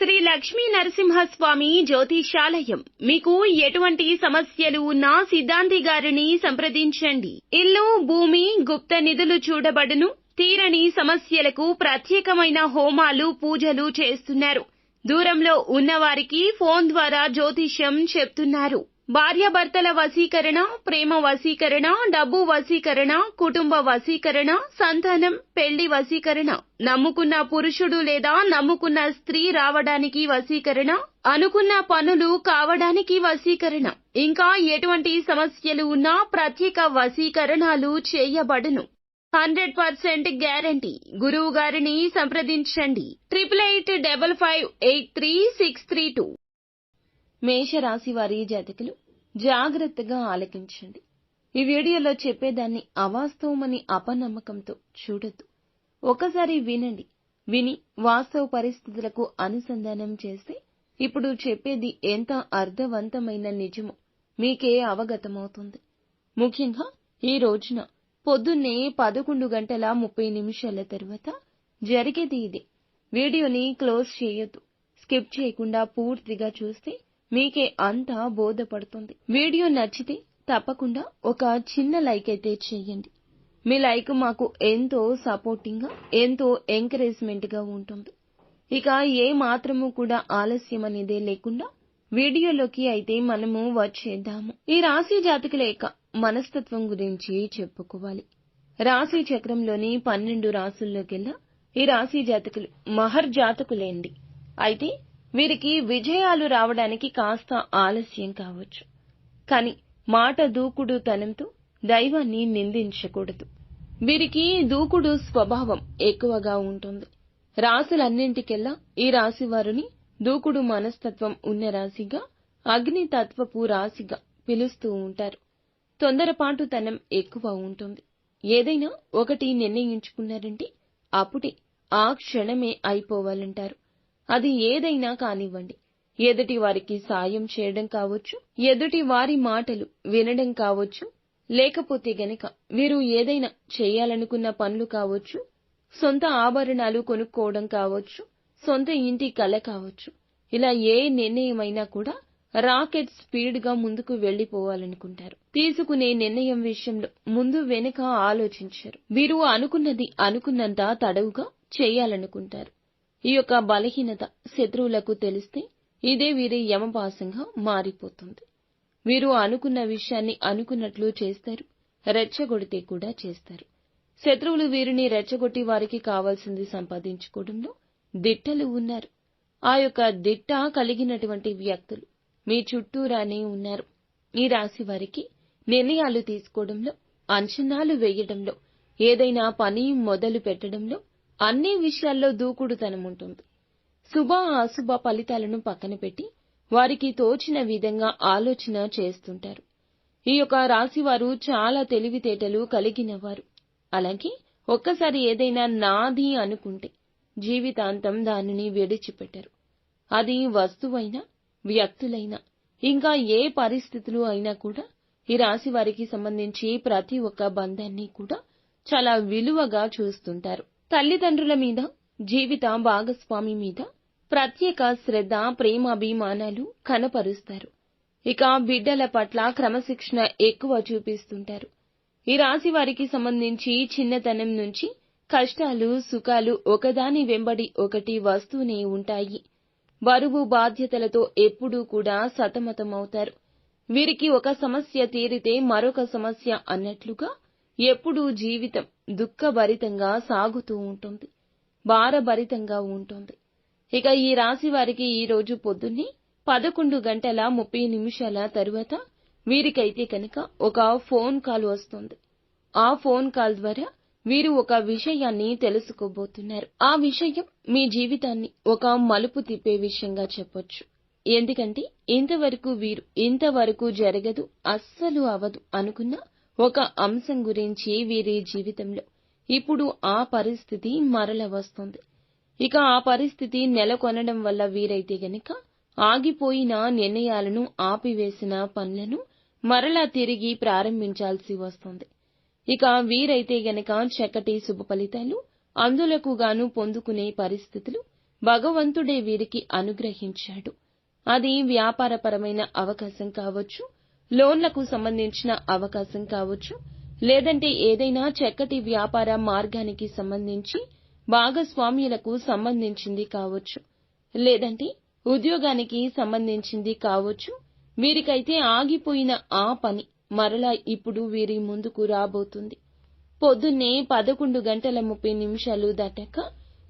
శ్రీ లక్ష్మీ నరసింహస్వామి జ్యోతిషాలయం. మీకు ఎటువంటి సమస్యలు ఉన్నా సిద్ధాంతి గారిని సంప్రదించండి. ఇల్లు, భూమి, గుప్త నిధులు చూడబడును. తీరని సమస్యలకు ప్రత్యేకమైన హోమాలు, పూజలు చేస్తున్నారు. దూరంలో ఉన్నవారికి ఫోన్ ద్వారా జ్యోతిష్యం చెప్తున్నారు. భార్యాభర్తల వశీకరణ, ప్రేమ వశీకరణ, డబ్బు వశీకరణ, కుటుంబ వశీకరణ, సంతానం, పెళ్లి వశీకరణ, నమ్ముకున్న పురుషుడు లేదా నమ్ముకున్న స్త్రీ రావడానికి వశీకరణ, అనుకున్న పనులు కావడానికి వశీకరణ, ఇంకా ఎటువంటి సమస్యలు ఉన్నా ప్రత్యేక వశీకరణాలు చేయబడును. 100% గ్యారంటీ. గురువు గారిని సంప్రదించండి. 8855533632. మేషరాశి వారి జాతకులు జాగ్రత్తగా ఆలకించండి. ఈ వీడియోలో చెప్పేదాన్ని అవాస్తవమని అపనమ్మకంతో చూడొద్దు. ఒకసారి వినండి. విని వాస్తవ పరిస్థితులకు అనుసంధానం చేస్తే ఇప్పుడు చెప్పేది ఎంత అర్థవంతమైన నిజమో మీకే అవగతమవుతుంది. ముఖ్యంగా ఈ రోజున పొద్దున్నే 11:30 తర్వాత జరిగేది ఇదే. వీడియోని క్లోజ్ చేయొద్దు. స్కిప్ చేయకుండా పూర్తిగా చూస్తే మీకే అంతా బోధపడుతుంది. వీడియో నచ్చితే తప్పకుండా ఒక చిన్న లైక్ అయితే చేయండి. మీ లైక్ మాకు ఎంతో సపోర్టింగ్ గా, ఎంతో ఎంకరేజ్మెంట్ గా ఉంటుంది. ఇక ఏ మాత్రము కూడా ఆలస్యం అనేదే లేకుండా వీడియోలోకి అయితే మనము వచ్చేద్దాము. ఈ రాశి జాతకుల యొక్క మనస్తత్వం గురించి చెప్పుకోవాలి. రాశి చక్రంలోని 12 రాశుల్లోకెల్లా ఈ రాశి జాతకులు మహర్జాతకులేండి. అయితే వీరికి విజయాలు రావడానికి కాస్త ఆలస్యం కావచ్చు. కాని మాట దూకుడుతనంతో దైవాన్ని నిందించకూడదు. వీరికి దూకుడు స్వభావం ఎక్కువగా ఉంటుంది. రాశులన్నింటికెల్లా ఈ రాశి వారిని దూకుడు మనస్తత్వం ఉన్న రాశిగా, అగ్ని తత్వపు రాశిగా పిలుస్తూ ఉంటారు. తొందరపాటుతనం ఎక్కువ ఉంటుంది. ఏదైనా ఒకటి నిర్ణయించుకున్నారంటే అప్పుడే ఆ క్షణమే అయిపోవాలంటారు. అది ఏదైనా కానివ్వండి. ఎదుటి వారికి సాయం చేయడం కావచ్చు, ఎదుటి వారి మాటలు వినడం కావచ్చు, లేకపోతే గనక వీరు ఏదైనా చేయాలనుకున్న పనులు కావచ్చు, సొంత ఆభరణాలు కొనుక్కోవడం కావచ్చు, సొంత ఇంటి కల కావచ్చు. ఇలా ఏ నిర్ణయమైనా కూడా రాకెట్ స్పీడ్ గా ముందుకు వెళ్లిపోవాలనుకుంటారు. తీసుకునే నిర్ణయం విషయంలో ముందు వెనుక ఆలోచించరు. వీరు అనుకున్నది అనుకున్నంత తడవుగా చేయాలనుకుంటారు. ఈ యొక్క బలహీనత శత్రువులకు తెలిస్తే ఇదే వీరి యమపాసంగా మారిపోతుంది. వీరు అనుకున్న విషయాన్ని అనుకున్నట్లు చేస్తారు. రెచ్చగొడితే కూడా చేస్తారు. శత్రువులు వీరిని రెచ్చగొట్టి వారికి కావాల్సింది సంపాదించుకోవడంలో దిట్టలు ఉన్నారు. ఆ యొక్క దిట్ట కలిగినటువంటి వ్యక్తులు మీ చుట్టూరానే ఉన్నారు. ఈ రాశి వారికి నిర్ణయాలు తీసుకోవడంలో, అంచనాలు వేయడంలో, ఏదైనా పని మొదలు పెట్టడంలో అన్ని విషయాల్లో దూకుడుతనం ఉంటుంది. శుభ అశుభ ఫలితాలను పక్కన పెట్టి వారికి తోచిన విధంగా ఆలోచన చేస్తుంటారు. ఈ యొక్క రాశివారు చాలా తెలివితేటలు కలిగినవారు. అలాగే ఒక్కసారి ఏదైనా నాది అనుకుంటే జీవితాంతం దానిని విడిచిపెట్టరు. అది వస్తువైనా, వ్యక్తులైనా, ఇంకా ఏ పరిస్థితులు అయినా కూడా ఈ రాశి వారికి సంబంధించి ప్రతి ఒక్క బంధాన్ని కూడా చాలా విలువగా చూస్తుంటారు. తల్లిదండ్రుల మీద, జీవిత భాగస్వామి మీద ప్రత్యేక శ్రద్ధ, ప్రేమాభిమానాలు కనపరుస్తారు. ఇక బిడ్డల పట్ల క్రమశిక్షణ ఎక్కువ చూపిస్తుంటారు. ఈ రాశి వారికి సంబంధించి చిన్నతనం నుంచి కష్టాలు, సుఖాలు ఒకదాని వెంబడి ఒకటి వస్తూనే ఉంటాయి. బరువు బాధ్యతలతో ఎప్పుడూ కూడా సతమతమవుతారు. వీరికి ఒక సమస్య తీరితే మరొక సమస్య అన్నట్లుగా ఎప్పుడూ జీవితం దుఃఖభరితంగా సాగుతూ ఉంటుంది. భారభరితంగా ఉంటుంది. ఇక ఈ రాశి వారికి ఈ రోజు పొద్దున్నే 11:30 తరువాత వీరికైతే కనుక ఒక ఫోన్ కాల్ వస్తుంది. ఆ ఫోన్ కాల్ ద్వారా వీరు ఒక విషయాన్ని తెలుసుకోబోతున్నారు. ఆ విషయం మీ జీవితాన్ని ఒక మలుపు తిప్పే విషయంగా చెప్పొచ్చు. ఎందుకంటే ఇంతవరకు జరగదు, అస్సలు అవదు అనుకున్న ఒక అంశం గురించి వీరి జీవితంలో ఇప్పుడు ఆ పరిస్థితి మరల వస్తుంది. ఇక ఆ పరిస్థితి నెలకొనడం వల్ల వీరైతే గనక ఆగిపోయిన నిర్ణయాలను, ఆపివేసిన పనులను మరలా తిరిగి ప్రారంభించాల్సి వస్తుంది. ఇక వీరైతే గనక చక్కటి శుభ ఫలితాలు అందులకు గాను పొందుకునే పరిస్థితులు భగవంతుడే వీరికి అనుగ్రహించాడు. అది వ్యాపారపరమైన అవకాశం కావచ్చు, లోన్లకు సంబంధించిన అవకాశం కావచ్చు, లేదంటే ఏదైనా చక్కటి వ్యాపార మార్గానికి సంబంధించి భాగస్వామ్యులకు సంబంధించింది కావచ్చు, లేదంటే ఉద్యోగానికి సంబంధించింది కావచ్చు. వీరికైతే ఆగిపోయిన ఆ పని మరలా ఇప్పుడు వీరి ముందుకు రాబోతుంది. పొద్దున్నే 11:30 దాటాక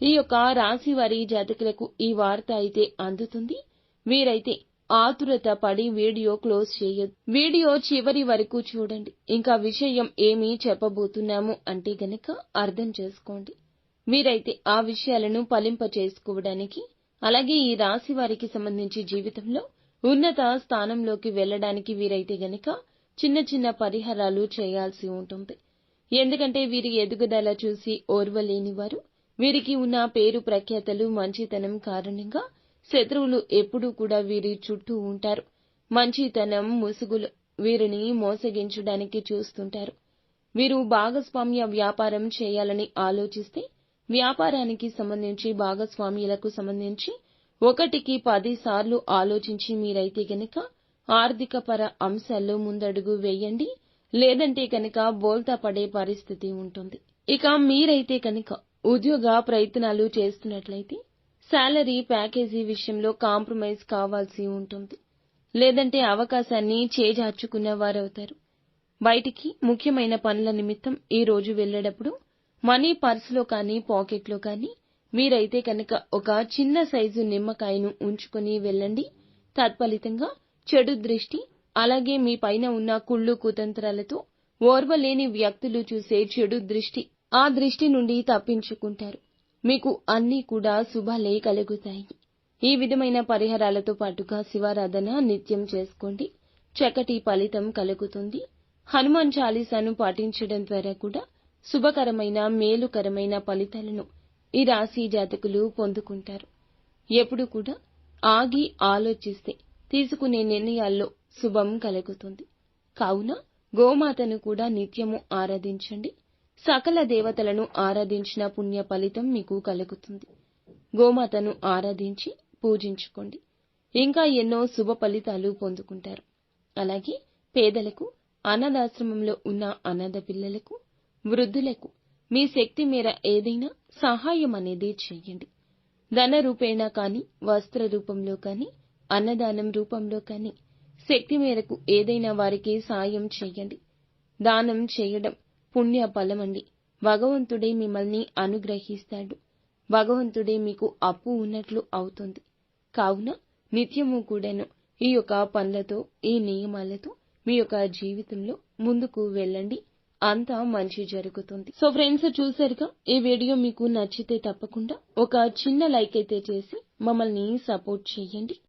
ఈ యొక్క రాశి వారి జాతకులకు ఈ వార్త అయితే అందుతుంది. వీరైతే ఆతురత పడి వీడియో క్లోజ్ చేయొద్దు. వీడియో చివరి వరకు చూడండి. ఇంకా విషయం ఏమి చెప్పబోతున్నాము అంటే గనక అర్థం చేసుకోండి. వీరైతే ఆ విషయాలను ఫలింప చేసుకోవడానికి, అలాగే ఈ రాశి వారికి సంబంధించి జీవితంలో ఉన్నత స్థానంలోకి వెళ్లడానికి వీరైతే గనక చిన్న చిన్న పరిహారాలు చేయాల్సి ఉంటుంది. ఎందుకంటే వీరి ఎదుగుదల చూసి ఓర్వలేని వారు, వీరికి ఉన్న పేరు ప్రఖ్యాతలు మంచితనం కారణంగా శత్రువులు ఎప్పుడూ కూడా వీరి చుట్టూ ఉంటారు. మంచితనం ముసుగులు వీరిని మోసగించడానికి చూస్తుంటారు. వీరు భాగస్వామ్య వ్యాపారం చేయాలని ఆలోచిస్తే వ్యాపారానికి సంబంధించి భాగస్వామ్యులకు సంబంధించి 1కి 10 సార్లు ఆలోచించి మీరైతే గనక ఆర్థికపర అంశాల్లో ముందడుగు వేయండి. లేదంటే కనుక బోల్తా పడే పరిస్థితి ఉంటుంది. ఇక మీరైతే కనుక ఉద్యోగ ప్రయత్నాలు చేస్తున్నట్లయితే శాలరీ ప్యాకేజీ విషయంలో కాంప్రమైజ్ కావాల్సి ఉంటుంది. లేదంటే అవకాశాన్ని చేజార్చుకున్న వారవుతారు. బయటికి ముఖ్యమైన పనుల నిమిత్తం ఈ రోజు వెళ్లేటప్పుడు మనీ పర్సులో కానీ పాకెట్లో కానీ మీరైతే కనుక ఒక చిన్న సైజు నిమ్మకాయను ఉంచుకొని వెళ్ళండి. తత్ఫలితంగా చెడు దృష్టి, అలాగే మీ పైన ఉన్న కుళ్ళు కుతంత్రాలతో ఓర్వలేని వ్యక్తులు చూసే చెడు దృష్టి, ఆ దృష్టి నుండి తప్పించుకుంటారు. మీకు అన్నీ కూడా శుభాలే కలుగుతాయి. ఈ విధమైన పరిహారాలతో పాటుగా శివారాధన నిత్యం చేసుకోండి. చక్కటి ఫలితం కలుగుతుంది. హనుమాన్ చాలీసాను పాటించడం ద్వారా కూడా శుభకరమైన మేలుకరమైన ఫలితాలను ఈ రాశి జాతకులు పొందుకుంటారు. ఎప్పుడు కూడా ఆగి ఆలోచిస్తే తీసుకునే నిర్ణయాల్లో శుభం కలుగుతుంది. కావున గోమాతను కూడా నిత్యము ఆరాధించండి. సకల దేవతలను ఆరాధించిన పుణ్య ఫలితం మీకు కలుగుతుంది. గోమాతను ఆరాధించి పూజించుకోండి. ఇంకా ఎన్నో శుభ ఫలితాలు పొందుకుంటారు. అలాగే పేదలకు, అనాథాశ్రమంలో ఉన్న అనాథ పిల్లలకు, వృద్ధులకు మీ శక్తి మేర ఏదైనా సహాయం అనేది చేయండి. ధన రూపేణా కానీ, వస్త్ర రూపంలో కానీ, అన్నదానం రూపంలో కానీ శక్తి మేరకు ఏదైనా వారికి సాయం చేయండి. దానం చేయడం పుణ్య ఫలమండి. భగవంతుడే మిమ్మల్ని అనుగ్రహిస్తాడు. భగవంతుడే మీకు అప్పు ఉన్నట్లు అవుతుంది. కావున నిత్యము కూడాను ఈ యొక్క పనులతో, ఈ నియమాలతో మీ యొక్క జీవితంలో ముందుకు వెళ్ళండి. అంతా మంచి జరుగుతుంది. సో ఫ్రెండ్స్, చూసారుగా, ఈ వీడియో మీకు నచ్చితే తప్పకుండా ఒక చిన్న లైక్ అయితే చేసి మమ్మల్ని సపోర్ట్ చేయండి.